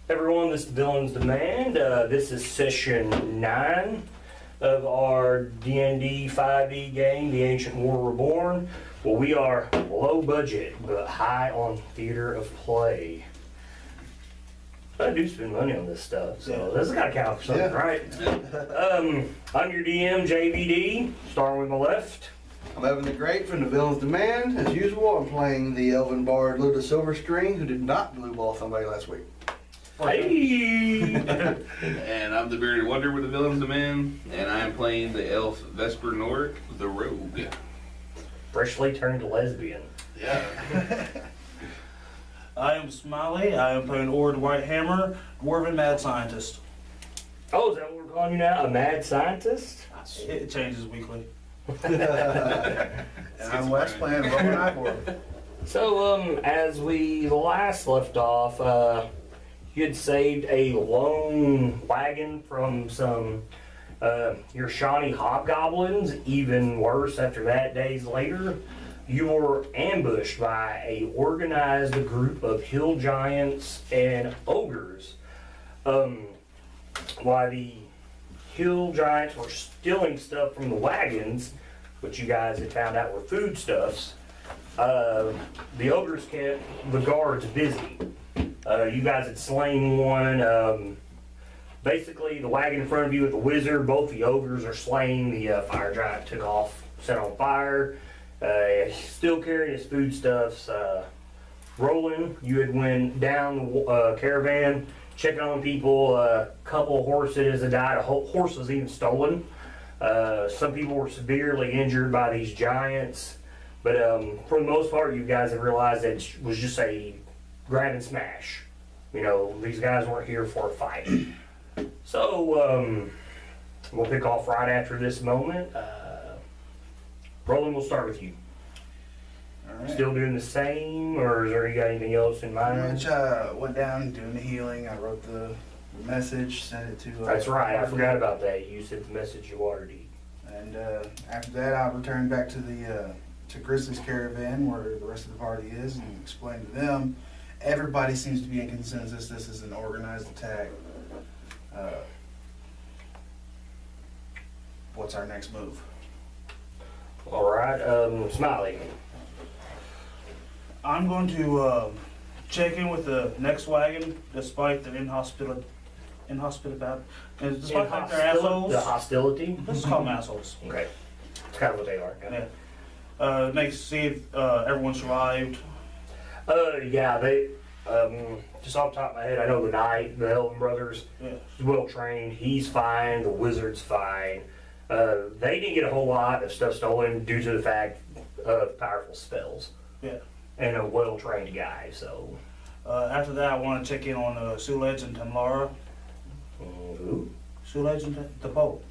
Everyone, this is Villain's Demand. This is session 9 of our D&D 5e game, The Ancient War Reborn. Well, we are low budget, but high on theater of play. I do spend money on this stuff, so this has got to count for something, right? I'm your DM, JVD, starting with my left. I'm Evan the Great from the Villain's Demand. As usual, I'm playing the Elven Bard Luta Silverstring, who did not blue ball somebody last week. Hey! And I'm the Bearded Wonder with the Villain's Demand, and I am playing the elf Vesper Noric, the Rogue. Freshly turned lesbian. Yeah. I am Smiley. I am playing Ord Whitehammer, Dwarven Mad Scientist. Oh, is that what we're calling you now? A mad scientist? It changes weekly. And I'm Wes playing Roman Ivor. So, as we last left off, you had saved a lone wagon from some your Shawnee hobgoblins. Even worse, after that, days later, you were ambushed by a organized group of hill giants and ogres. While the hill giants were stealing stuff from the wagons, which you guys had found out were foodstuffs, the ogres kept the guards busy. You guys had slain one. Basically, the wagon in front of you with the wizard, both the ogres are slain. The fire giant took off, set on fire. Still carrying his foodstuffs. Roland, you had went down the caravan, checking on people. A couple of horses had died. A horse was even stolen. Some people were severely injured by these giants. But for the most part, you guys have realized that it was just a grab and smash. You know, these guys weren't here for a fight. So, we'll pick off right after this moment. Roland, we'll start with you. All right. Still doing the same, or is there you got anything else in mind? Which went down doing the healing. I wrote the message, sent it to. That's right, I forgot about that. You sent the message to Waterdeep. And after that, I returned back to the to Grizzly's caravan, where the rest of the party is, and explained to them. Everybody seems to be in consensus. This is an organized attack. What's our next move? All right, Smiley. I'm going to check in with the next wagon, despite the inhospitable. Despite the fact they're assholes. The hostility? Let's just call them assholes. Okay. That's kind of what they are. Yeah. See if everyone survived. Yeah, they, just off the top of my head, I know the knight, the Elven brothers, Yeah. is well trained. He's fine. The wizard's fine. They didn't get a whole lot of stuff stolen due to the fact of powerful spells. Yeah. And a well trained guy, so. After that, I want to check in on Suledge and Tamlara. Who? Suledge and the pole.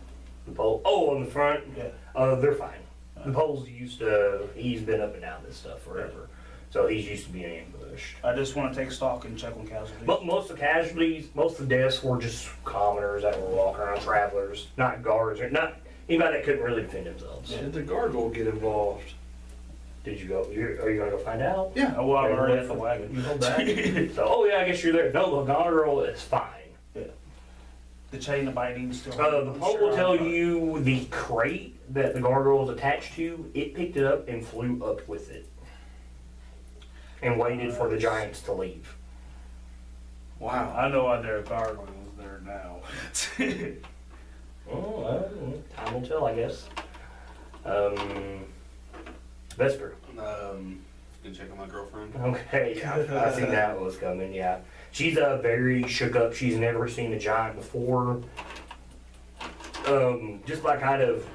The pole. Oh, on the front? Yeah. They're fine. The pole's used to, he's been up and down this stuff forever. So he's used to being ambushed. I just want to take stock and check on casualties. But most of the casualties, most of the deaths were just commoners that were walking around, travelers, not guards, or not anybody that couldn't really defend themselves. Did the gargoyle get involved? Did you go? Are you going to go find out? Yeah, well, I'm Okay, already well, at the wagon. You hold back. So, oh yeah, I guess you're there. No, the girl is fine. Yeah. The chain of binding still. The pole will tell you the crate that the gargoyle is attached to. It picked it up and flew up with it, and waited for the giants to leave. Wow. I know why there are gargoyles there now. Oh, well, time will tell, I guess. Vesper. Gonna check on my girlfriend. Okay, I seen that was coming, yeah. She's very shook up. She's never seen a giant before. Just by kind of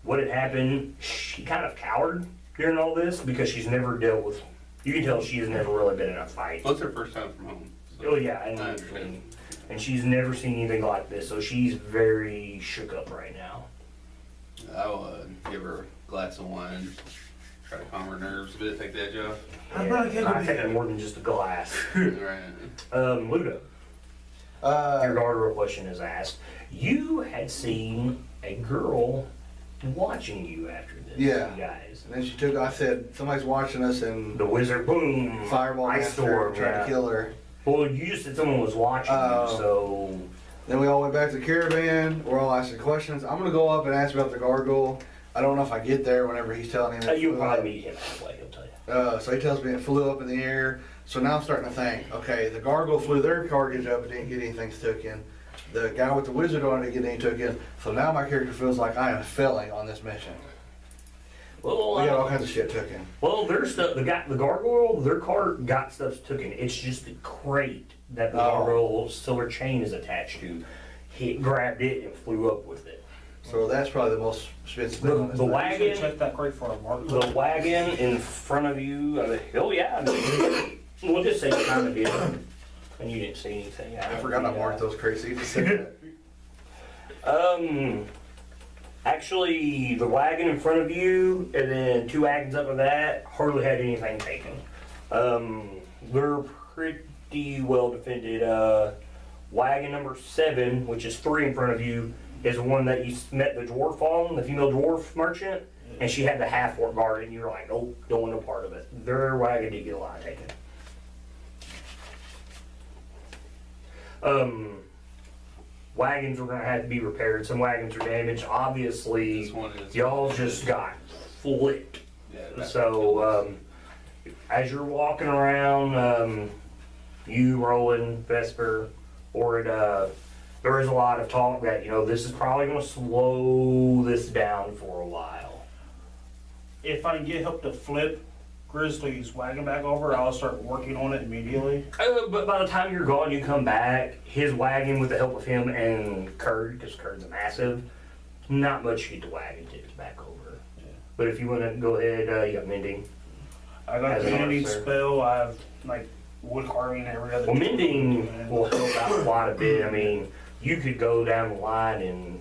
what had happened, she kind of cowered during all this because she's never dealt with, you can tell she has never really been in a fight. Well, it's her first time from home. So Oh yeah, I understand. and she's never seen anything like this, so she's very shook up right now. I'll give her a glass of wine, try to calm her nerves a bit, take the edge off. I take more than just a glass. Right. Luda, your gargoyle question is asked. You had seen a girl watching you after this, Yeah. you guys. And then she took, I said, somebody's watching us, and The wizard, boom, fireball ice after storm, her, tried yeah. to kill her. Well, you just said someone was watching you, so. Then we all went back to the caravan. We're all asking questions. I'm gonna go up and ask about the gargoyle. I don't know if I get there whenever he's telling him. You'll probably meet him halfway, he'll tell you. So he tells me it flew up in the air. So now I'm starting to think, okay, the gargoyle flew their cartridge up and didn't get anything stuck in. The guy with the wizard on it didn't get any took in. So now my character feels like I am failing on this mission. Well, We got all kinds of shit took in. well, their stuff, the gargoyle, their cart got stuff taken. It's just the crate that the gargoyle silver chain is attached to. He grabbed it and flew up with it. So that's probably the most expensive thing on this The thing. wagon, Check that crate for a mark. the wagon in front of you. Oh yeah, we'll just say you kind of did, and you didn't see anything. I forgot I marked those crates. So you just said that. Actually, the wagon in front of you, and then 2 wagons up of that, hardly had anything taken. They're pretty well defended. Wagon number 7, which is 3 in front of you, is the one that you met the dwarf on, the female dwarf merchant, and she had the half-orc guard, and you were like, nope, don't want no part of it. Their wagon did get a lot taken. Wagons are gonna have to be repaired. Some wagons are damaged. Obviously, This one is. y'all just got flipped. Yeah, that- So, as you're walking around, you, Roland, Vesper, or there is a lot of talk that, this is probably gonna slow this down for a while. If I can get help to flip Grizzly's wagon back over, I'll start working on it immediately. But by the time you're gone, you come back, his wagon, with the help of him and Curd, because Curd's a massive, not much to get the wagon tips back over. Yeah. But if you want to go ahead, you got mending. I got As the an mending officer. spell. I have like wood carving every other. Well, mending will help out quite a bit. I mean, you could go down the line and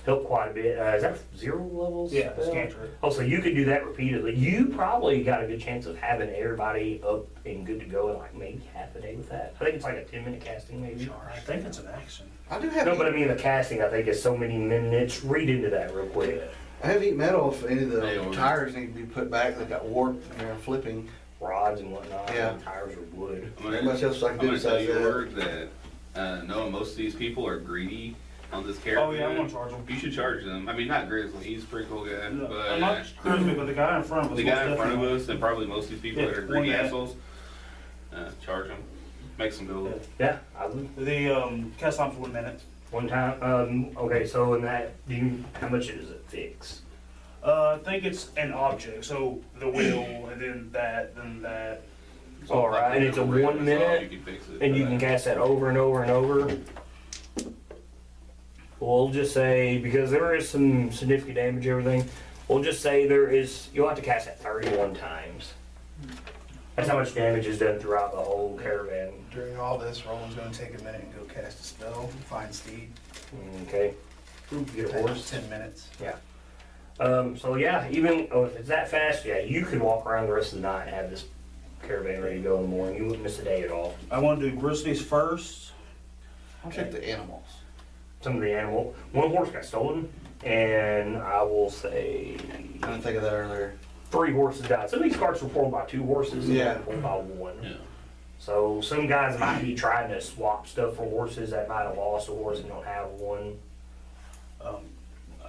help quite a bit. Is that 0 levels? Yeah, spell? cantrip. Oh, so you could do that repeatedly. You probably got a good chance of having everybody up and good to go in like maybe half a day with that. I think it's like a 10-minute casting maybe. I think it's an action. I do have. No, but I mean the casting I think is so many minutes. Read into that real quick. I have heat metal if any of the Hey, tires need to be put back. They got warped and they're flipping. Rods and whatnot. Yeah. And tires are wood. I'm Not much else I can I'm do gonna tell besides you, that. Word, that knowing most of these people are greedy on this caravan. Oh yeah, I'm gonna charge him. You should charge them. I mean, not Grizzly. He's a pretty cool guy, I'm but not Grizzly, but the guy in front of us. the guy in most front of definitely. us and probably most of these people Yeah, that are greedy one guy. assholes. Charge them. Makes them go. Yeah, I would. The cast time for 1 minute. One time. Okay, so in that, how much does it fix? I think it's an object. So the wheel, and then that, All right, and it's a 1 minute, You can fix it. and you can cast that over and over and over. We'll just say, because there is some significant damage and everything, we'll just say you'll have to cast that 31 times. That's how much damage is done throughout the whole caravan. During all this, Roland's gonna take a minute and go cast a spell, find Steed. Okay. Get a Take horse. 10 minutes. So yeah, even if it's that fast, yeah, you could walk around the rest of the night and have this caravan ready to go in the morning. You wouldn't miss a day at all. I want to do Grizzlies first. I'll check the animals. Some of the one horse got stolen, and I will say I didn't think of that earlier. 3 horses died. Some of these carts were pulled by 2 horses, and Yeah. some pulled by 1. Yeah. So some guys might be trying to swap stuff for horses that might have lost a horse and don't have one.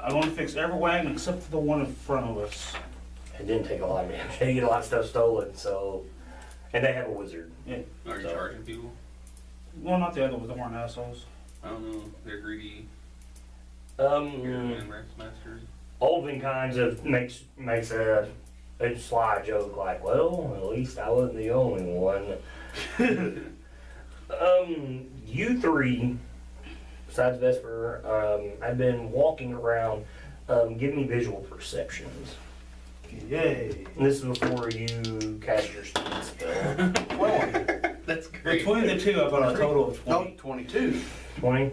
I want to fix every wagon except for the one in front of us. It didn't take a lot of damage. They get a lot of stuff stolen, so, and they have a wizard. Are you So- charging people? Well, not the other ones. They weren't assholes. I don't know. They're greedy Um, caravan masters. Alvin kinds of makes a sly joke like, well, at least I wasn't the only one. You 3, besides Vesper, I've been walking around. Give me visual perceptions. Yay. And this is before you cast your speed spell. 20. That's great. Between the two, I got a total of 20. No, 22. 20?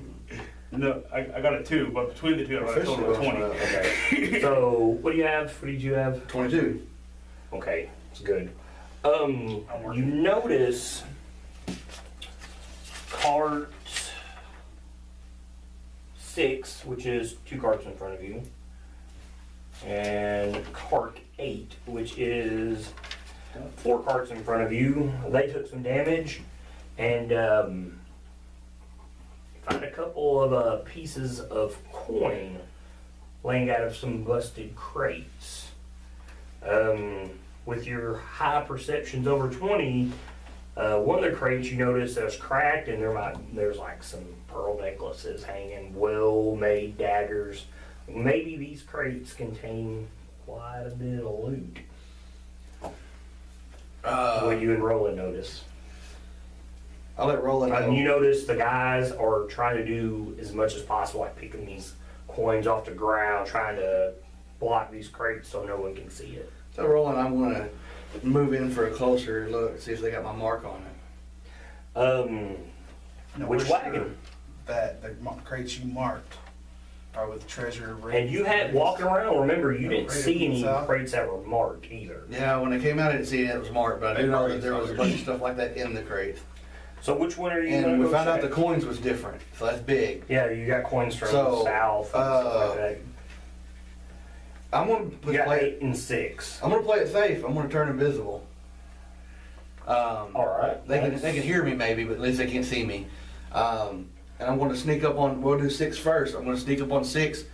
No, I got a 2, but between the two, I got a total of 20. Okay. So, what do you have? What did you have? 22. Okay, it's good. working. You notice cart 6, which is 2 carts in front of you, and cart 8, which is 4 carts in front of you. They took some damage, and find a couple of pieces of coin laying out of some busted crates. With your high perceptions over 20, one of the crates you notice that's cracked, and there's like some pearl necklaces hanging, well-made daggers. Maybe these crates contain quite a bit of loot. What you and Roland notice. I'll let Roland know. You notice the guys are trying to do as much as possible, like picking these coins off the ground, trying to block these crates so no one can see it. So Roland, I'm gonna move in for a closer look, see if they got my mark on it. No, Which we're wagon? sure that the crates you marked are with treasure. And you had walking around, remember, you didn't Right see up any south. crates that were marked either. Yeah, when it came out, I didn't see it was marked, but I do know that there was a bunch of stuff like that in the crate. So which one are you gonna And we go found out the check? coins was different, so that's big. Yeah, you got coins from So, the south and stuff like that. I'm gonna You got play. 8 and 6. I'm gonna play it safe. I'm gonna turn invisible. Alright. They can hear me maybe, but at least they can't see me. And I'm gonna sneak up on. We'll do 6 first. I'm gonna sneak up on 6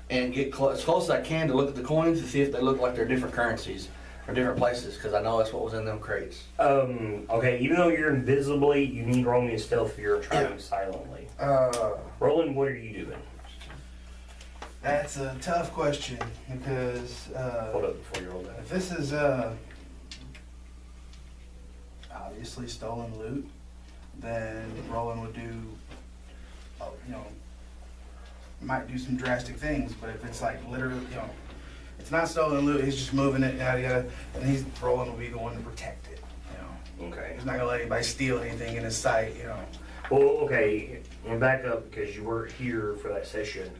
and get as close as I can to look at the coins to see if they look like they're different currencies or different places, because I know that's what was in them crates. Okay, even though you're invisibly, you need to roll me a stealth if you're trying silently. Roland, what are you doing? That's a tough question because Hold up before you roll that. if this is obviously stolen loot, then Roland would do, might do some drastic things. But if it's like literally, it's not stolen loot, he's just moving it, yada yada, and Roland will be the one to protect it. Okay. He's not gonna let anybody steal anything in his sight. Well, okay, and back up because you weren't here for that session.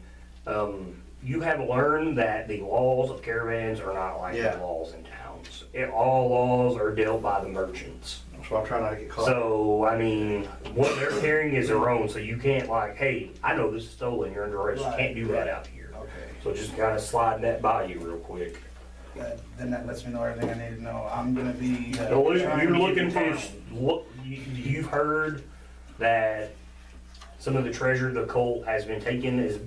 You have learned that the laws of caravans are not like Yeah. the laws in towns. All laws are dealt by the merchants. So I'm trying not to get caught. So, I mean, what they're carrying is their own, so you can't like, hey, I know this is stolen, you're under arrest. You can't do that out here. Okay. So just kind of slide that by you real quick. Then that lets me know everything I need to know. I'm gonna be. So trying you're to looking get for, down. you've heard that some of the treasure the cult has been taken is,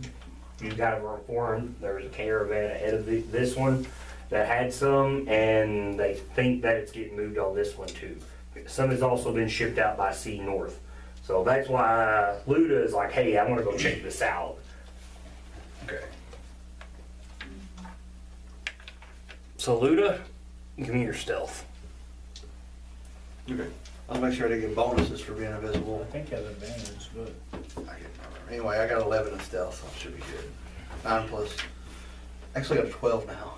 you got were informed there was a caravan ahead of this one that had some, and they think that it's getting moved on this one too. Some has also been shipped out by sea north. So that's why Luta is like, hey, I want to go check this out. Okay. So Luta, give me your stealth. Okay. I'll make sure they get bonuses for being invisible. I think you have advantage, but Anyway, I got 11 in stealth, so I should be good. 9 plus. Actually, I got 12 now.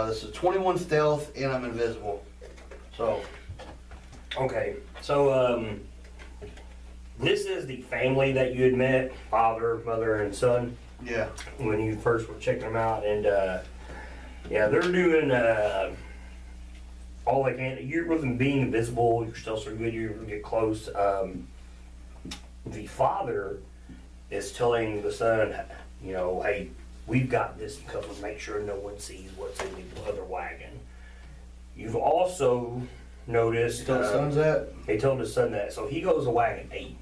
This is 21 stealth, and I'm invisible. So, Okay, so this is the family that you had met, father, mother, and son, yeah. when you first were checking them out, and yeah, they're doing all they can. You're with them being invisible. You're still so good. You get close. The father is telling the son, hey, we've got this covered. Make sure no one sees what's in the other wagon. You've also noticed. You told the sons that? He told his son that. So he goes to wagon 8.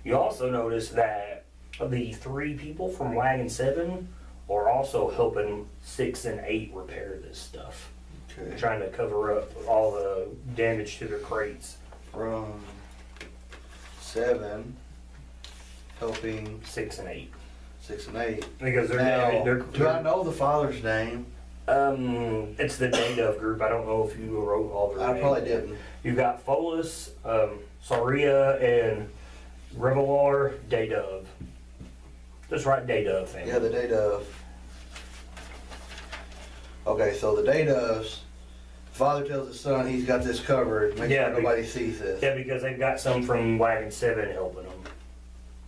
You also notice that the 3 people from wagon 7 are also helping 6 and 8 repair this stuff. Okay. Trying to cover up all the damage to their crates. From 7, helping 6 and 8. 6 and 8. Because they're Now, they're do I know the father's name? it's the data group. I don't know if you wrote all their I names. probably didn't. You got Folus, Saria, and Revelar, Daydove. Just write Daydove family. Yeah, the date of. Okay, so the date of. Father tells his son he's got this covered. Make Yeah, sure nobody sees this. Yeah, because they've got some from wagon 7 helping them.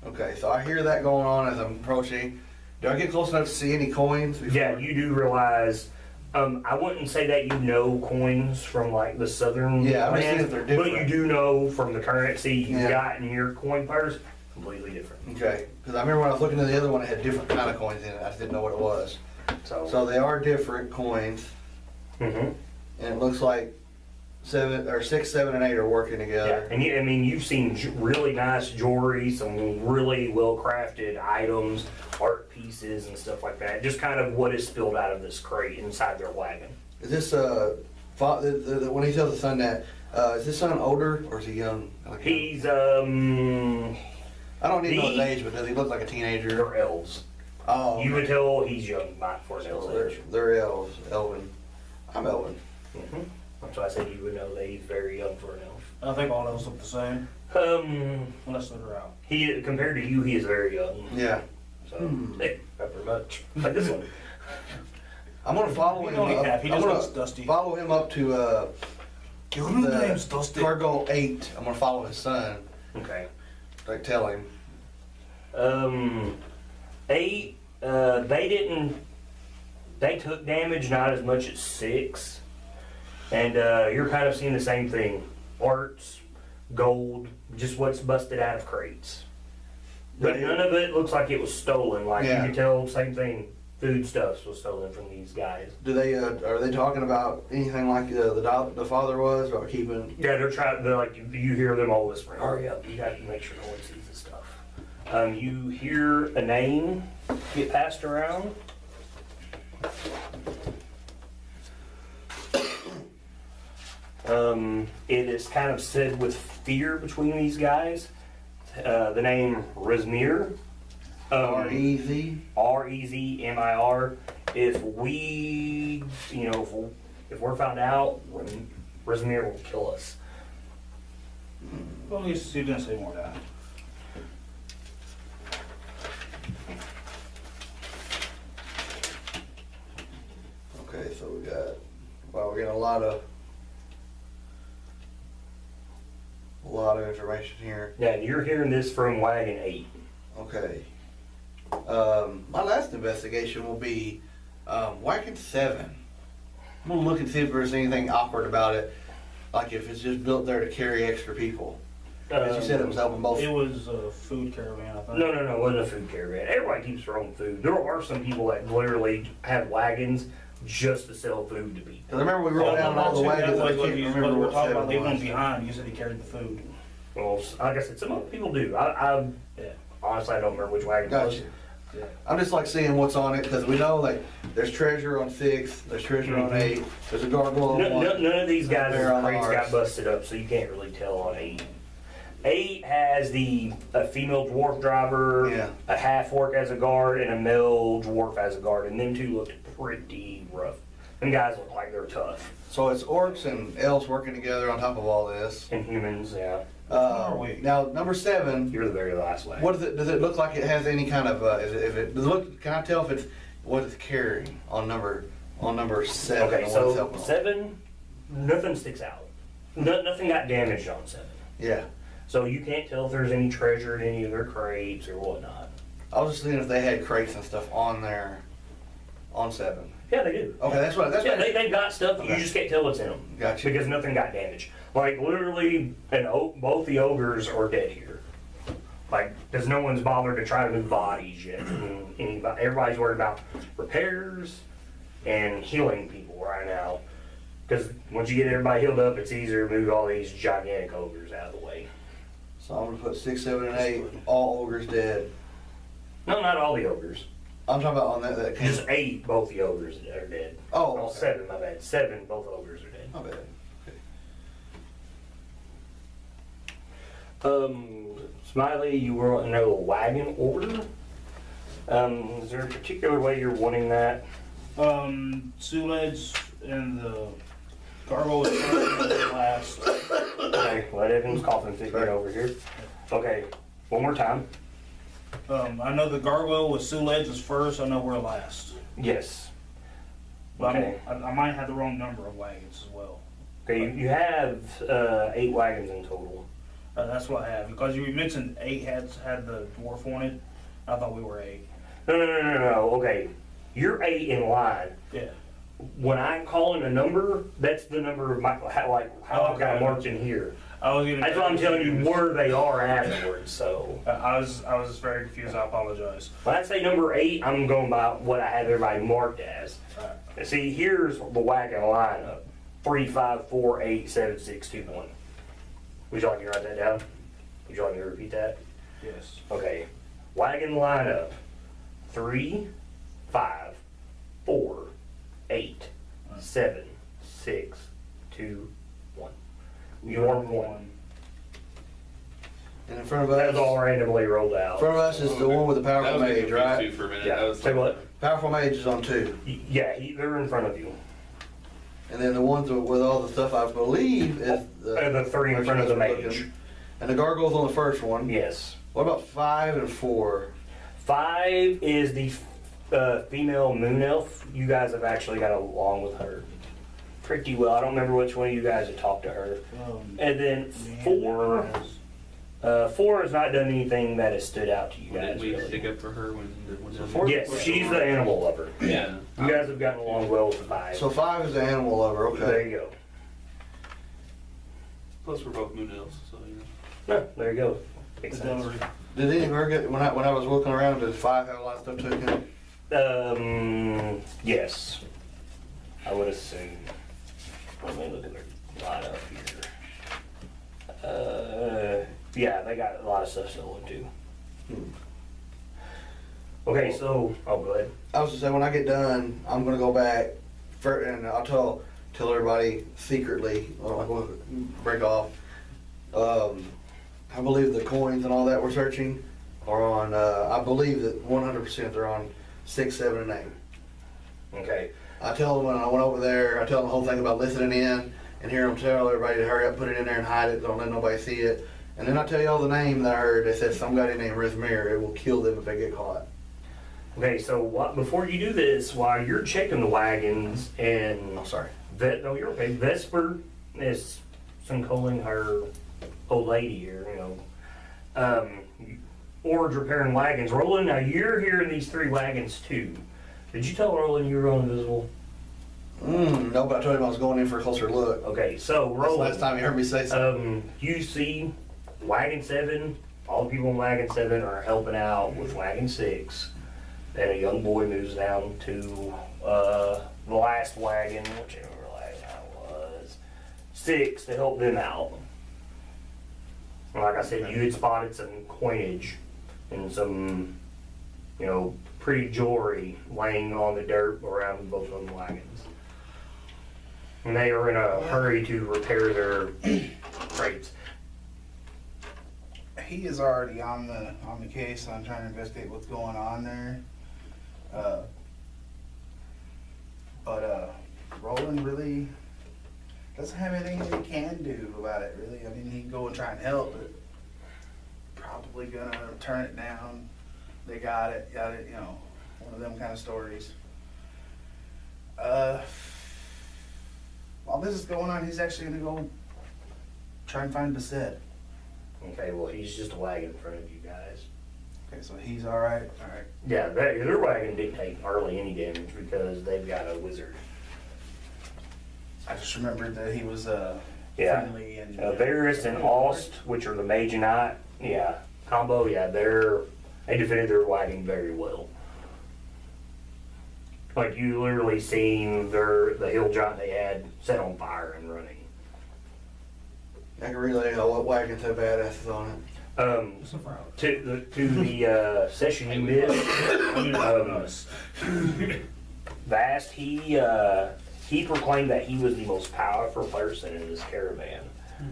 Okay, so I hear that going on as I'm approaching. Do I get close enough to see any coins? Before? Yeah, you do realize. I wouldn't say that you know coins from like the southern Yeah, I'm just lands, saying if they're but different. you do know from the currency you Yeah. got in your coin purse, completely different. Okay, because I remember when I was looking at the other one, it had different kind of coins in it. I just didn't know what it was. So, So they are different coins, Mhm. and it looks like 6, 7, and 8 are working Yeah, together. and I mean, you've seen really nice jewelry, some really well-crafted items, art pieces and stuff like that. Just kind of what is spilled out of this crate inside their wagon. Is this when he tells the son that is this son older or is he young? He's, I don't need to know his the- age, but does he look like a teenager? they're elves. Oh, You would tell he's young, not for an elf's they're, age. they're elves, Elvin. I'm Elvin. Mhm. That's why I said you would know that he's very young for an elf. I think all those look the same, unless they're out. He, compared to you, he is very young. Yeah. So, hey, not very much. Like this one. I'm gonna follow He's him only up. half. He I'm just gonna looks dusty. follow him up to Your new name's Dusty. cargo 8. I'm gonna follow his son. Okay. Like tell him. 8, they took damage, not as much as 6. And you're kind of seeing the same thing. Arts, gold, just what's busted out of crates. But none of it looks like it was stolen. Like Yeah. you could tell, same thing, foodstuffs was stolen from these guys. Do they are they talking about anything like the father was about keeping? Yeah, they're like, you hear them all whispering, hurry up, you got to make sure no one sees this stuff. You hear a name get passed around. It is kind of said with fear between these guys. The name Rezmir. R-E-Z? Rezmir. If we, if we're found out, Rezmir will kill us. Well, at least he didn't say more than that. Okay, so we got, wow, we're getting a lot of information here. Yeah, and you're hearing this from Wagon 8. Okay. My last investigation will be Wagon 7. I'm gonna look and see if there's anything awkward about it, like if it's just built there to carry extra people. As you said, it was helping both. It was a food caravan, I think. No, it wasn't a food caravan. Everybody keeps their own food. There are some people that literally have wagons just to sell food to people. Because I remember we wrote down all the wagons, and I can't remember We're what talking 7 about leaving them was. behind. You said he carried the food. Well, like I said, some other people do. Yeah. Honestly, I don't remember which wagon it was. Gotcha. Yeah. I'm just like seeing what's on it, because we know like there's treasure on 6, there's treasure on 8, there's a gargoyle on 1. None of these guys' They're on crates ours. got busted up, so you can't really tell on 8. 8 has a female dwarf driver, Yeah. a half orc as a guard, and a male dwarf as a guard, and them two looked pretty rough. Them guys look like they're tough. So it's orcs and elves working together on top of all this. And humans, yeah. are we? Now number 7. You're the very last wagon. What is it? Does it look like it has any kind of? Does it look? Can I tell if it's what it's carrying on number 7? Okay, and what it's so helping on? 7, nothing sticks out. Nothing got damaged on 7. Yeah, So you can't tell if there's any treasure in any of their crates or whatnot. I was just seeing if they had crates and stuff on there on 7. Yeah, they do. Okay, that's what. That's Yeah, what. they've got stuff, you Okay. just can't tell what's in them. Gotcha. Because nothing got damaged. Like, literally, both the ogres are dead here. Like, because no one's bothered to try to move bodies yet. Everybody's worried about repairs and healing people right now. Because once you get everybody healed up, it's easier to move all these gigantic ogres out of the way. So I'm gonna put 6, 7, and 8. All ogres dead. No, not all the ogres. I'm talking about on that. Just 8, both the ogres are dead. Oh, Oh, okay. 7, my bad. 7, both ogres are dead. My bad. Smiley, you were wanting to know a wagon order? Is there a particular way you're wanting that? Suledge and the gargoyle is first last. Okay, let Evan's coughing fit get over here. Okay, one more time. I know the gargoyle with Suledge is first. I know we're last. Yes. But Okay. I might have the wrong number of wagons as well. Okay, you have 8 wagons in total. That's what I have. Because you mentioned 8 had the dwarf on it. I thought we were 8. No. Okay, you're 8 in line. Yeah. When I'm calling a number, that's the number of my, how I've got Okay. marked in here. I was getting. That's why I'm telling you where they are afterwards, so. I was very confused. I apologize. When I say number 8, I'm going by what I have everybody marked as. Alright. And see, here's the wagon lineup. 3548761. Would you like me to write that down? Would you like me to repeat that? Yes. Okay. Wagon lineup 3, 5, 4, 8, 7, 6, 2, 1. You want one. And in front of That was all us, randomly rolled in out. front of us is the one with the That powerful was me mage, confused right? too for a minute. Yeah. That was Say what? Powerful mage is on 2. Yeah, they're in front of you. And then the ones with all the stuff I believe is The 3 in front of the mage. And the gargoyle's on the first one. Yes. What about 5 and 4? 5 is the female moon elf. You guys have actually got along with her pretty well. I don't remember which one of you guys have talked to her. And then 4 has not done anything that has stood out to you Didn't guys. we Really. stick up for her when So 4 Yes, she's the animal lover. Yeah. You guys have gotten along well with the 5. So 5 is the animal lover, There okay. you go. Plus we're both moon elves, so you know. No, there you go. Makes sense. Did any of her get, when I was looking around, did 5 have a lot of stuff taken? Yes. I would assume. Let me look at their lineup here. Yeah, they got a lot of stuff stolen too. Okay, so, oh, go ahead. I was to say, when I get done, I'm gonna go back and I'll tell everybody secretly, like we'll break off. I believe the coins and all that we're searching are on, I believe that 100% they're on 6, 7, and 8. Okay. I tell them when I went over there, I tell them the whole thing about listening in and hear them tell everybody to hurry up, put it in there and hide it, don't let nobody see it. And then I tell y'all the name that I heard, they said somebody named Rithmir, it will kill them if they get caught. Okay, so before you do this, while you're checking the wagons and Oh, sorry. no, you're okay. Vesper is some calling her old lady here, Or's repairing wagons. Roland, now you're here in these 3 wagons too. Did you tell Roland you were going invisible? No, but I told him I was going in for a closer look. Okay, so That's the Roland, last time you heard me say something. you see wagon 7, all the people in wagon 7 are helping out with wagon 6. And a young boy moves down to the last wagon, whichever wagon that was, 6, to help them out. And like I said, you had spotted some coinage and some, pretty jewelry laying on the dirt around both of them wagons. And they are in a hurry to repair their crates. He is already on the case. I'm trying to investigate what's going on there. But Roland really doesn't have anything that he can do about it, really. I mean, he can go and try and help, but probably gonna turn it down. They got it, one of them kind of stories. While this is going on, he's actually gonna go try and find Bassett. Okay, well, he's just a wagon in front of you guys. Okay, so he's alright, alright. Yeah, their wagon didn't take hardly any damage because they've got a wizard. I just remembered that he was Yeah. friendly and Varys and Aust, which are the mage and knight, combo, they defended their wagon very well. Like you literally seen the hill giant they had set on fire and running. I can relay what wagons have badasses on it. To the session you missed, Vast, he proclaimed that he was the most powerful person in this caravan.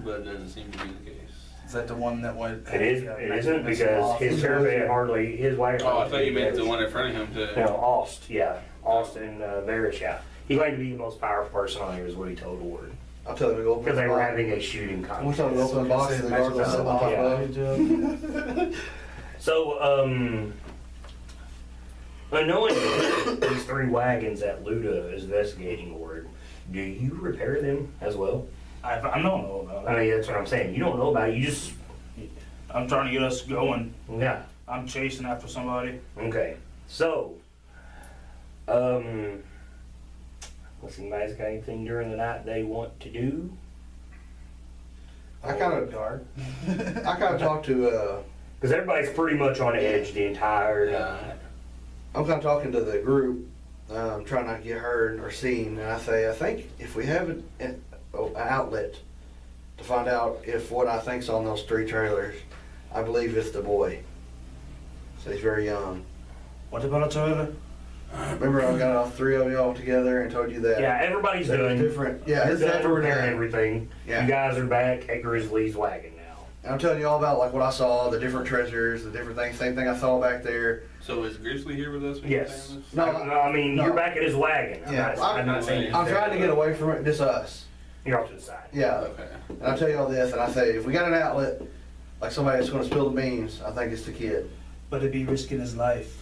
But it doesn't seem to be the case. Is that the one that went? It isn't because his caravan his wagon. Oh, I thought you meant the one in front of him too. No, Aust and Varys, He claimed to be the most powerful person on here is what he told Ward. I'll tell them to go open Because the they were box. having a shooting We'll tell them to contest. open the box and the guards will sit on top of it. So, unknowing these 3 wagons that Luta is investigating, Ward, do you repair them as well? I don't know about I it. mean, that's what I'm saying. You don't know about it. You just, I'm trying to get us going. yeah. I'm chasing after somebody. Okay. So, let's see, anybody's got anything during the night they want to do? I kind of talked to, Because everybody's pretty much on edge the entire Yeah. night. I'm kind of talking to the group trying not to get heard or seen. And I think if we have an outlet to find out if what I think's on those 3 trailers, I believe it's the boy. So he's very young. What about a toilet? Remember I got all 3 of y'all together and told you that? Yeah, everybody's They're done. different. Yeah, You're it's done after we're repairing done. everything. Yeah. You guys are back at Grizzly's wagon now. And I'm telling you all about like what I saw, the different treasures, the different things. Same thing I saw back there. So is Grizzly here with us? when you're Yes. saying this? No, I mean, no. you're back at his wagon. Yeah, I'm not saying I'm trying to get away from it, just us. You're off to the side. Yeah. Okay. And I'll tell you all this, and I say, if we got an outlet, like somebody that's gonna spill the beans, I think it's the kid. But it'd be risking his life.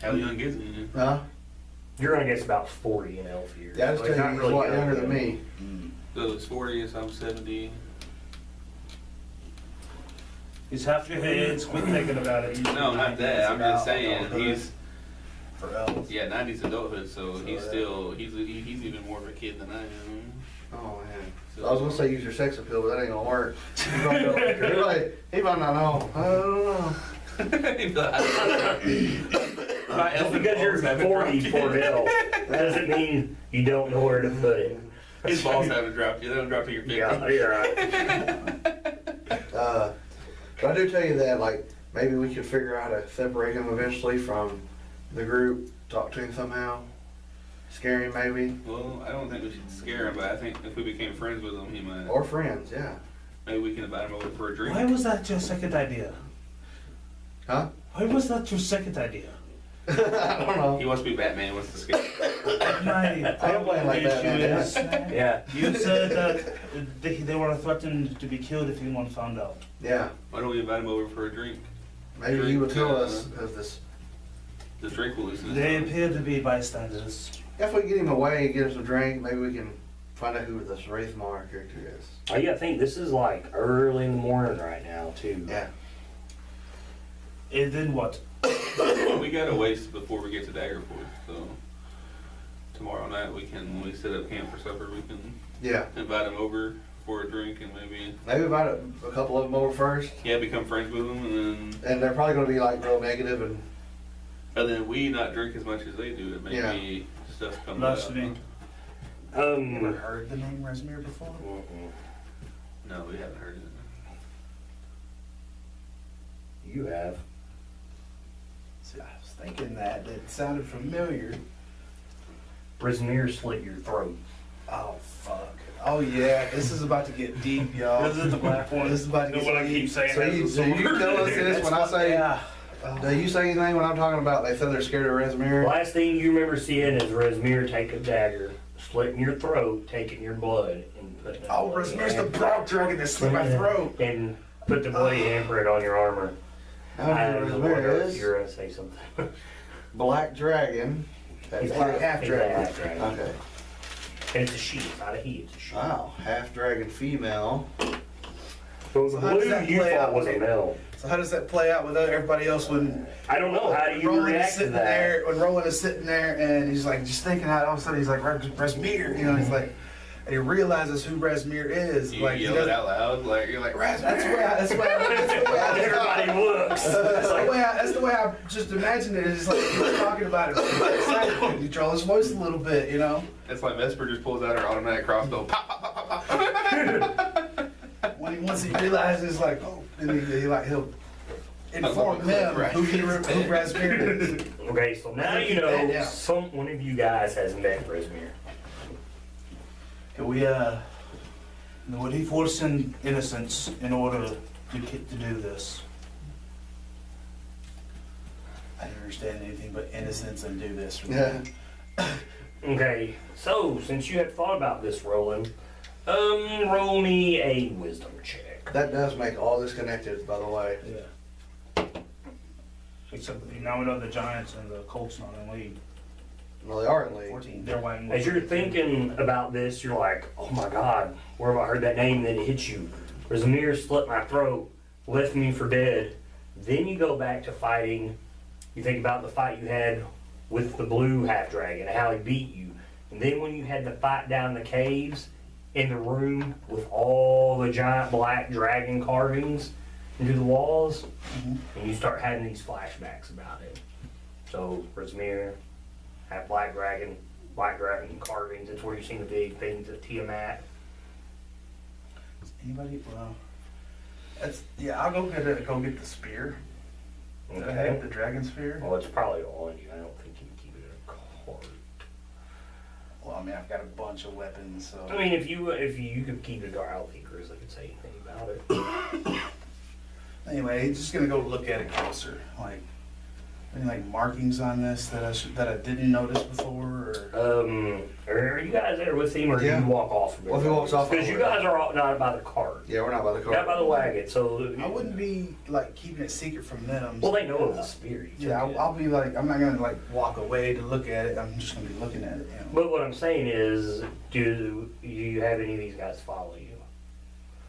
How young is he? Huh? You're gonna guess about 40 in elf years. Yeah, I just So tell you, he's a lot younger than me. So it's 40, so I'm 70. He's half your heads. Quit thinking about it. No, not that. I'm just saying he's For elves. yeah, 90s adulthood, so he's yeah. still he's even more of a kid than I am. Oh, man. So, I was gonna say use your sex appeal, but that ain't gonna work. He might not know. I don't know. Just because you're 40 for Bill doesn't mean you don't know where to put it. His balls haven't dropped yet. They don't drop till you're 50. Yeah, you're right. But I do tell you that, like, maybe we could figure out how to separate him eventually from the group, talk to him somehow, scare him maybe, Well, I don't think we should scare him, but I think if we became friends with him, he might. or friends, yeah. Maybe we can invite him over for a drink. Why was that your second idea? Huh? Why was that your second idea? I don't know. He wants to be Batman. He wants to scare. My I am playing like that, issue man. is, Yeah. you said that they were threatened to be killed if anyone found out. Yeah, Why don't we invite him over for a drink? maybe he would tell us of this. The drink will loosen his They tongue. appear to be bystanders. If we get him away and get him some drink, maybe we can find out who this Wraithmar character is. Oh, you gotta think, this is like early in the morning right now, too. Yeah. And then what? We got a waste before we get to Daggerford, so tomorrow night when we set up camp for supper, we can Yeah. invite him over for a drink and maybe Maybe invite a couple of them over first, become friends with him, and and they're probably gonna be like real negative and then we not drink as much as they do. It maybe stuff comes That's out. me. You ever Um, heard the name Resimir before? No, we haven't heard it. you have. See, I was thinking that sounded familiar. Brismere slit your throat. Oh fuck. Oh yeah, this is about to get deep, y'all. This is the black one. This is about to The get one I deep. keep saying. so has you, the so you sword. tell us this when I say. Yeah. Do you say anything when I'm talking about they said they're scared of Resimir? Last thing you remember seeing is Resmere take a dagger, slitting your throat, taking your blood, and putting it Oh, bloody Resimir's the hand- broad dragon that slit my throat. and put the bloody handprint on your armor. I don't know who wonder Resimir if is. you're gonna say something. Black Dragon. He's That's half he's a dragon. half dragon. Okay. And it's a she, not a he, it's a she. Wow. Half dragon female. So the So how does blue that you play thought out? was a male. So how does that play out with everybody else when I don't know, how do you Roland is react to sitting that? there? When Roland is sitting there and he's like just thinking how all of a sudden he's like Resimir, you know, he's like, and he realizes who Resimir is. You like he yell it doesn't- out loud, like you're like Resimir. That's the Everybody looks. that's the way I just imagined it. It's just like he was talking about it. Excited to control his voice a little bit, you know. It's like Vesper just pulls out her automatic crossbow. Pop, pop, pop, pop, pop. Once he realizes, like, oh, and he'll inform them who Resimir is. Okay, so now you know one of you guys has met Resmere. Can we, would he force in innocence in order to do this? I didn't understand anything but innocence and do this. Yeah. Okay, so since you had thought about this, Roland, roll me a wisdom check. That does make all this connected, by the way. Yeah. Except now we know the Giants and the Colts not in league. Well, they are in league. 14. They're white and As you're thinking about this, you're like, oh my God, where have I heard that name? And then it hits you. Resmere slit my throat, left me for dead. Then you go back to fighting. You think about the fight you had with the blue half dragon, how he beat you. And then when you had to fight down the caves in the room with all the giant black dragon carvings into the walls, and you start having these flashbacks about it. So, Resmere, have black dragon carvings. It's where you've seen the big things at Tiamat. Anybody? Well, yeah. I'll go get the spear. Okay. The dragon spear. Well, it's probably on you. I don't think you can keep it in a cart. Well, I mean, I've got a bunch of weapons, so. I mean, if you could keep it in a cart, I don't think Grizzly could say anything about it. Anyway, just gonna go look at it closer. Like, any like markings on this that I didn't notice before, or? Are you guys there with him, or do Yeah. you walk off from it? Well, if he walks off, because you guys are all not by the cart, Yeah, we're not by the car. not by the wagon. So I wouldn't be like keeping it secret from them. Well, they know of the spear. You Yeah, took it. I'll be like, I'm not gonna like walk away to look at it. I'm just gonna be looking at it. You know? But what I'm saying is, do you have any of these guys follow you,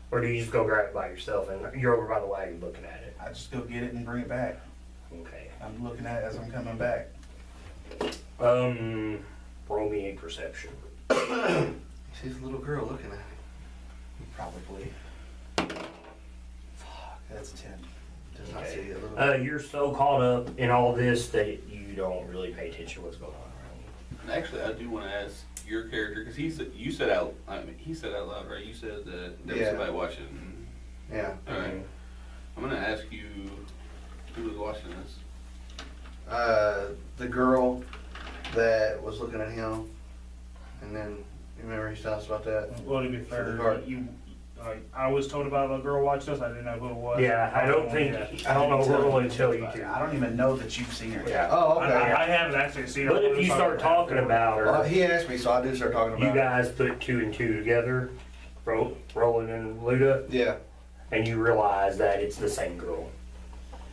or do you just go grab it by yourself and you're over by the wagon looking at it? I just go get it and bring it back. Okay. I'm looking at it as I'm coming back. Roll me a perception. She's a little girl looking at it. Probably. Fuck, that's a 10. Does not Okay. see it. A little You're so caught up in all this that you don't really pay attention to what's going on around you. Actually, I do want to ask your character because he said out loud, right? You said that there was Yeah. somebody watching. Yeah. All right. I'm gonna ask you who was watching this. The girl that was looking at him, and then you remember he's telling us about that. Well, to be For the fair, cart. I was told about a girl watching us. I didn't know who it was. Yeah, I don't think I don't know what I'm going to tell you to. I don't even know that you've seen her. Yeah. Oh, okay. I haven't actually seen her. But if you start talking about Well, her, he asked me, so I did start talking about you it. guys put 2 and 2 together, Roland and Luta, Yeah. and you realize that it's the same girl.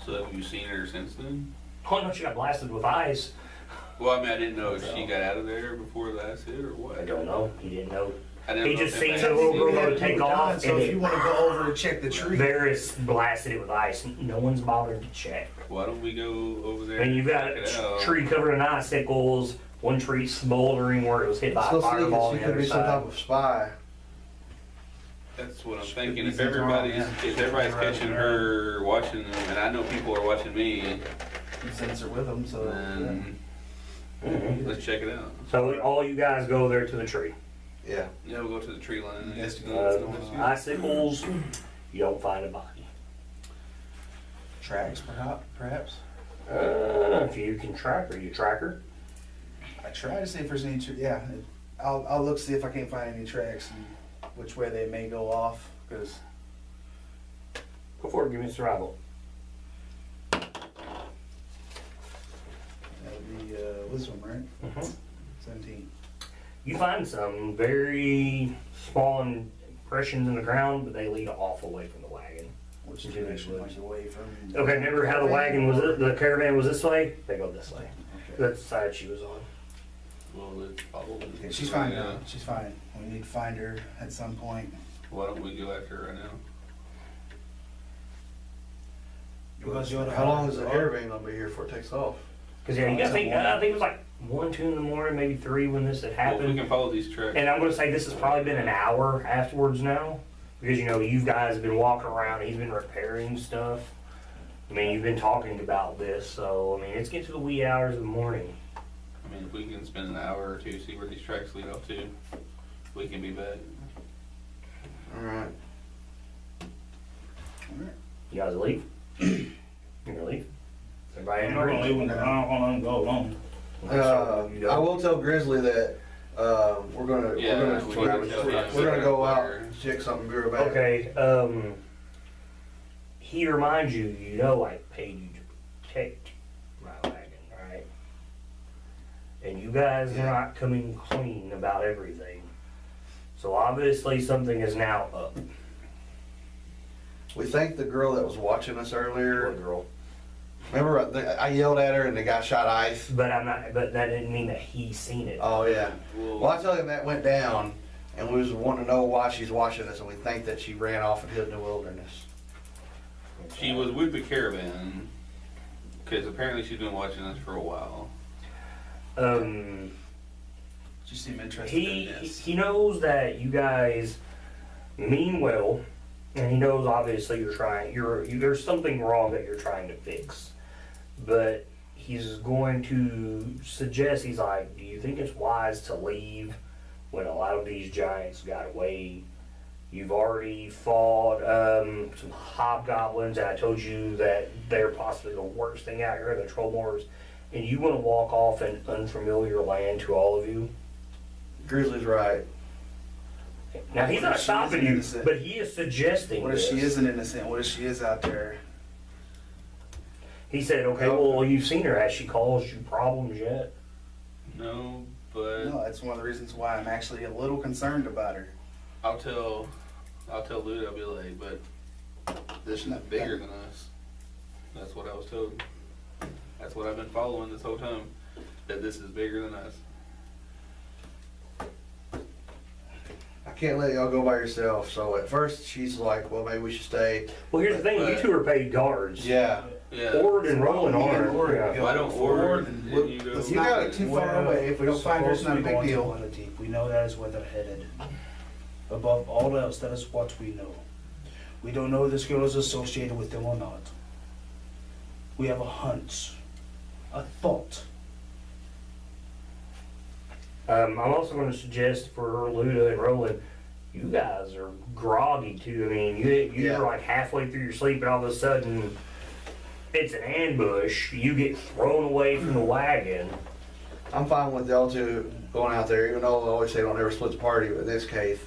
So have you seen her since then? Oh no, she got blasted with ice. Well, I mean, I didn't know if she got out of there before the acid or what. I don't know. He didn't know. I didn't He know just if seen they the had little seen girl her. go to take off, So and if you want to go over and check the tree. Varys blasted it with ice. No one's bothered to check. Why don't we go over there? And you've got check a it out? tree covered in icicles. One tree smoldering where it was hit by Still a fireball on she the could other be some type side. of spy. That's what I'm Should thinking. be If something wrong, everybody's yeah. if everybody's catching her watching them, and I know people are watching me, He sends her with him, so. then Mhm. let's check it out. So all you guys go there to the tree. Yeah. Yeah, we'll go to the tree line. and Investigate what's going what's on. going on. Icicles. You don't find a body. Tracks, perhaps. If you can track her, you track her. I try to see if there's any. I'll look see if I can't find any tracks and which way they may go off. Because Go forward, give me a survival. that would be wisdom, right? 17. You find some very small impressions in the ground, but they lead off away from the wagon. Which Into the direction, woods. like away from. Okay, remember how the wagon was, the caravan was this way? They go this way. Okay. That's the side she was on. Well, let's follow them. Okay, she's fine Yeah. now. She's fine. We need to find her at some point. Why don't we go after her right now? Because you oughta How long find is the her. caravan gonna be here before it takes off? Cause yeah, you gotta think, I think it was like 1, 2 in the morning, maybe 3 when this had Well, if we happened. can follow these tracks. And I'm gonna say this has probably been an hour afterwards now. Because you know, you guys have been walking around, he's been repairing stuff. I mean, you've been talking about this, so I mean, it's getting to the wee hours of the morning. I mean, if we can spend an hour or two, see where these tracks lead off to, we can be back. Alright. You guys leave? You gonna leave? Everybody I'm in not gonna leave agreement? them. I don't want them to go alone. I will tell Grizzly that, we're gonna Yeah, we need to tell him. we're gonna go out and check something real bad. Okay, he reminds you, you know I paid you to protect my wagon, right? And you guys are not coming clean about everything. So obviously something is now up. We think the girl that was watching us Poor earlier, girl. remember I yelled at her and the guy shot ice? But but that didn't mean that he seen it. Oh, yeah. Well, Well, I tell him that went down, and we was wanting to know why she's watching us, and we think that she ran off and hid in the wilderness. she was with the caravan, because apparently she's been watching us for a while. You seem interested in this. He knows that you guys mean well, and he knows obviously there's something wrong that you're trying to fix. But he's going to suggest, he's like, do you think it's wise to leave when a lot of these giants got away? You've already fought some hobgoblins, and I told you that they're possibly the worst thing out here, the trollmores, and you want to walk off in unfamiliar land to all of you? Grizzly's right. Now, he's What not if she stopping isn't you, innocent? but he is suggesting What if she this. isn't innocent? What if she is out there? He said, okay, well, you've seen her. Has she caused you problems yet? No, but No, that's one of the reasons why I'm actually a little concerned about her. I'll tell Luta, I'll be like, but this is bigger than us. That's what I was told. That's what I've been following this whole time. That this is bigger than us. I can't let y'all go by yourself. So at first she's like, well, maybe we should stay. Well, here's the thing. You two are paid guards. Yeah. Yeah. Ord and Roland aren't. Yeah. Why don't Ord and you go? Let's You not got get it. too far away. If we don't find her, it's not a big deal. Deep. We know that is where they're headed. Above all else, that is what we know. We don't know if this girl is associated with them or not. We have a hunch, a thought. I'm also going to suggest for Luta and Roland, you guys are groggy too. I mean, you're Yeah. like halfway through your sleep, and all of a sudden, it's an ambush. You get thrown away from the wagon. I'm fine with y'all two going out there, even though I always say don't ever split the party, but in this case,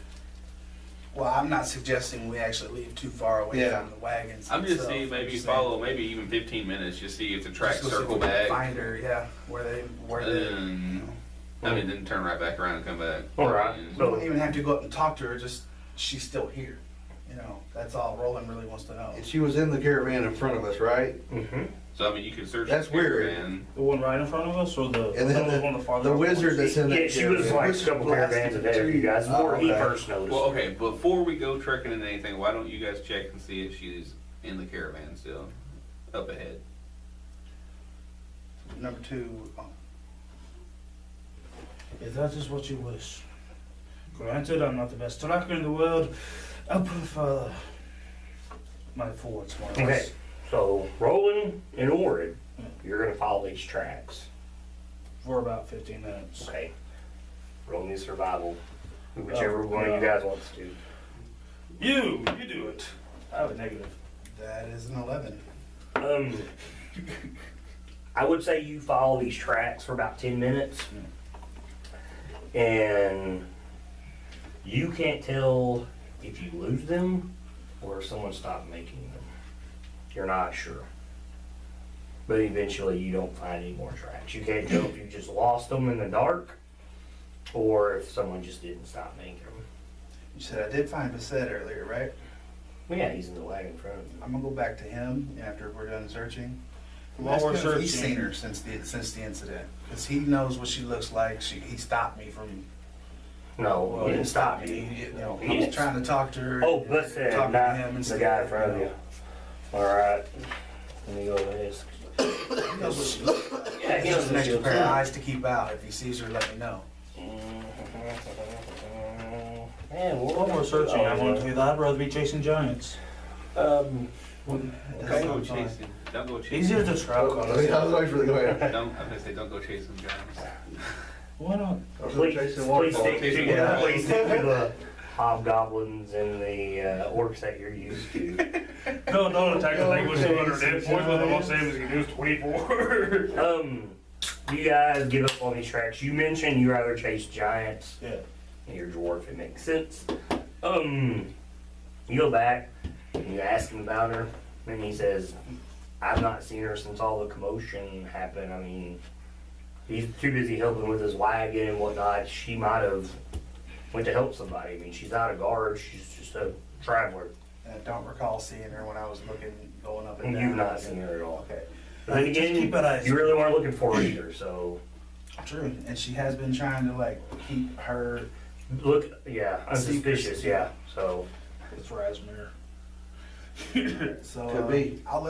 Well, I'm not suggesting we actually leave too far away Yeah. from the wagons. I'm just themselves. saying maybe just follow maybe even 15 minutes, just see if the tracks just go see if circle we can back. Find her, yeah, where they, And I mean, then turn right back around and come back. All right. We So- don't even have to go up and talk to her, just, she's still here. You know, that's all Roland really wants to know. she was in the caravan in front of us, right? Mm-hmm. So I mean, you can search. That's the weird. caravan. The one right in front of us, or the And then one farther the up? wizard that's in that Yeah, she was caravan. like a Which couple blasted caravans ahead of you tree? guys. Before he okay. first noticed. Well, okay, before we go trekking into anything, why don't you guys check and see if she's in the caravan still, up ahead? Number two, If that is what you wish. Granted, I'm not the best tracker in the world. I prefer my forwards more or Okay, less. so Roland and Ord, you're going to follow these tracks. For about 15 minutes. Okay. Roll me survival. Whichever one of you guys wants to. You do it. I have a negative. that is an 11. I would say you follow these tracks for about 10 minutes. And you can't tell if you lose them or if someone stopped making them. You're not sure. But eventually you don't find any more tracks. You can't tell if you just lost them in the dark or if someone just didn't stop making them. You said I did find Bassett earlier, right? Well, yeah, he's in the wagon in front of you. I'm gonna go back to him after we're done searching. While Ask we're him if he's searching- seen her since the incident, because he knows what she looks like. He stopped me from. No, he didn't stop He, you. you know, He I was didn't. trying to talk to her. Oh, Bassett, talking not to him the instead, guy in front of you you. know. All right. Let me go with this. He knows what she looks like. Yeah, he He knows has an what extra she pair of looks like. eyes to keep out. If he sees her, let me know. Man, While we're searching, I want to tell you that I'd rather be chasing giants. Um, Don't go chasing. Don't go chasing. Easier to track on. I was waiting for the go ahead. Don't. I'm gonna say don't go chasing giants. Why not? please, Chasing please waterfall. stick to, Chasing yeah, waterfall. please stick to the hobgoblins and the orcs that you're used to. No, don't attack the language 200 dead points, but the most savings you can do is 24. You guys give up on these tracks. You mentioned you rather chase giants. Yeah. And you're a dwarf, it makes sense. You go back and you ask him about her, and he says, I've not seen her since all the commotion happened. I mean, he's too busy helping with his wagon and whatnot. She might have went to help somebody. I mean, she's not a guard, she's just a traveler. And I don't recall seeing her when I was going up and And down. you've not seen her at all. Okay. But then Just again, keep an eye- you really weren't looking for her either, so True, and she has been trying to like keep her. look, yeah, unsuspicious, Secrets. yeah, so. It's Rasmere. So Could be. I'll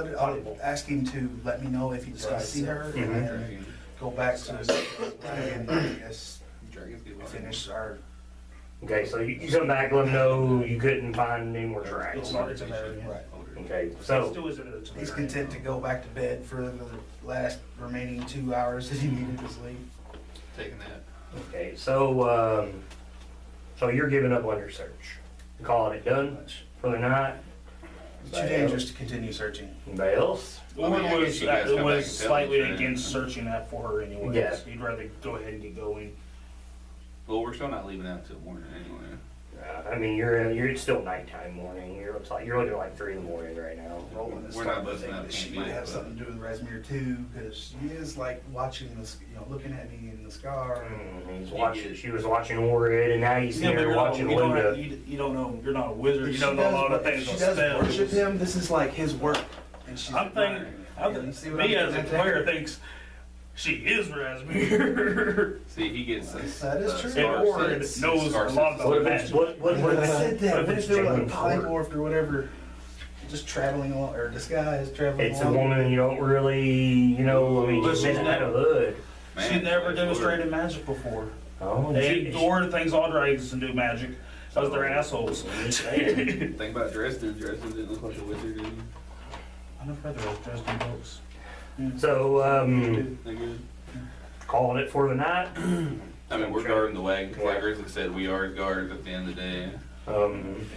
ask him to let me know if he decides to see her, and then go back to his wagon. I guess Dragons get finish our. Okay, so you come back, let them know you couldn't find any more tracks. It's in there, right. Okay, Let's so, do as it is. He's content to go back to bed for the last remaining 2 hours that he needed to sleep. Taking that. okay, so, so you're giving up on your search, calling it done for the night? It's too dangerous to continue searching. Anybody else? I mean, I guess you guys come back was and tell slightly us, right? against searching that for her anyways. Yeah. He'd rather go ahead and get going. Well, we're still not leaving out till morning anyway. I mean, it's still nighttime morning, you're looking at like 3 in the morning right now. Roland is We're starting not to think busting out that she can't might do have it, something to do with Razmir too, because she is like watching this, looking at me in the scar. She was watching Orid, and now you see her watching Luta. You don't know. You're not a wizard. You If don't she know a does- lot of if things. She on does spells. worship him. This is like his work, and she's. I'm thinking. admiring. You see what Me I'm as a getting at player there? thinks she is Razmir. See, he gets That is true. And Orid knows a lot about What if magic. it's, what What if I if said that? what What if if it's they were like Jane Ford? polymorphed or whatever, just traveling along, or disguised traveling It's a along? woman you don't really, I mean, But she's she's been not- out of the hood. She never demonstrated magic before. Oh, They Orid thinks all dragons can do magic. Because they're assholes. Think about Dresden. Dresden didn't look like a wizard, did he? I never read the Dresden books. So, They good? calling it for the night. I mean, we're guarding the wagon, 'cause like Grizzly said, we are guards at the end of the day.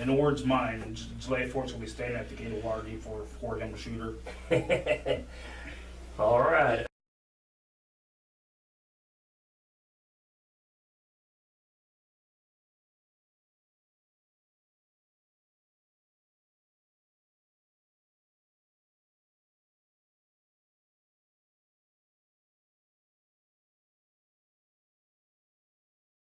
In Orid's mind, Jalea Fort's gonna be standing at the gate of Waterdeep for him to shoot her. All right.